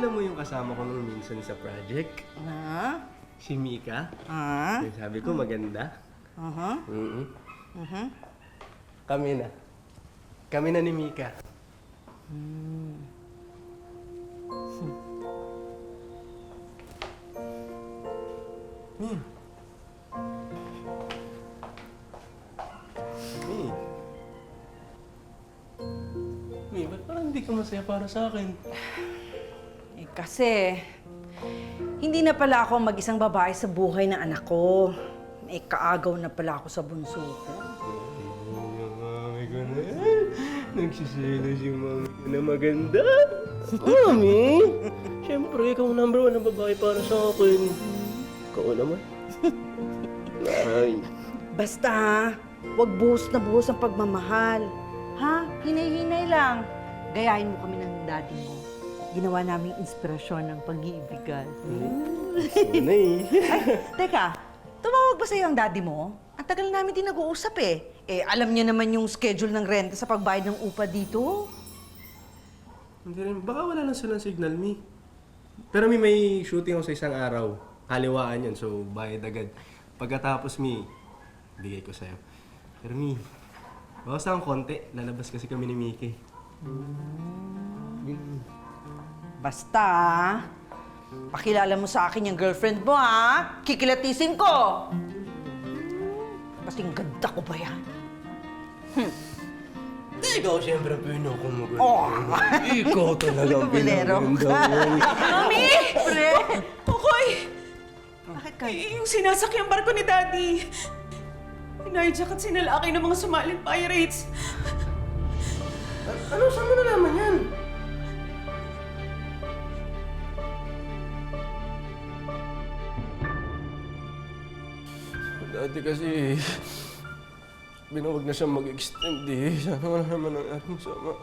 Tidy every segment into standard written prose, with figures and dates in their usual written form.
Kilala mo yung kasama ko nung minsan sa project? Ha? Si Mika? Ha? Yung sabi ko maganda? Aha. Mm-mm. Kami na. Kami na ni Mika. Hmm. Mi, ba't parang hindi ka masaya para sa akin? Eh kasi, hindi na pala ako mag-isang babae sa buhay ng anak ko. May kaagaw na pala ako sa bunso ko. Yung mami ko na yan. Nagsiselos yung mami ko na maganda. Mami! Siyempre, ikaw ang number 1 na babae para sa akin. Ikaw naman. Ay. Basta ha, huwag buhos na buhos ang pagmamahal. Ha? Hinay-hinay lang. Gayahin mo kami ng daddy mo. Ginawa naming inspirasyon ng pag-iibigan. Sana eh. Teka, tumawag ba sa'yo ang daddy mo? Ang tagal namin din nag-uusap eh. Eh, alam niya naman yung schedule ng renta sa pagbayad ng upa dito. Hindi rin. Baka wala lang silang signal, Mi. Pero may shooting ako sa isang araw. Kaliwaan yun, so bayad agad. Pagkatapos, Mi, bigay ko sa'yo. Pero, Mi, bawas lang konti. Lalabas kasi kami ni Mickey. Basta ha, pakilala mo sa akin yung girlfriend mo ha. Kikilatisin ko. Basing ganda ko ba yan? Ikaw, siyempre, pino ko mo. Oh! Ikaw talagang Bolero pinaganda mo. Mami! Pre! Tukoy! Bakit kayo? Yung sinasakyang barko ni Daddy. Hinarjack at sinalakay ng mga Somalin pirates. Ano? Saan mo nalaman yan? Dati kasi, binuwag na siya mag-extend eh. Sana wala naman ang ating sama.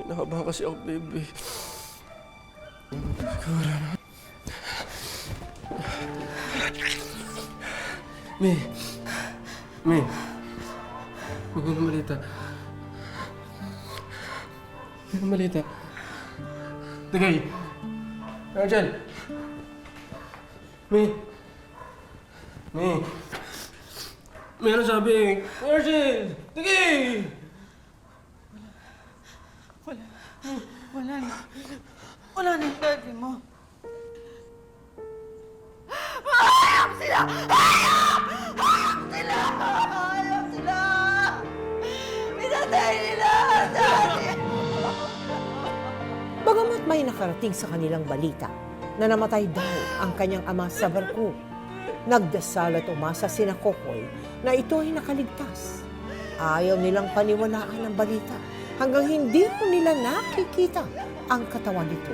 Nakabahan kasi ako, baby. Siguro na. May. May anong malita? May anong malita? Tagay! Arjel! May ano sabi? Arjel! Tagay! Wala na. Wala na yung daddy mo. Hayop sila! Hayop! Hayop sila! Hayop sila! Pinatay nila ang daddy! Bagamat may nakarating sa kanilang balita na namatay daw ang kanyang ama sa barko, nagdasal at umasa sina Kokoy na ito ay nakaligtas. Ayaw nilang paniwalaan ang balita hanggang hindi po nila nakikita ang katawan nito.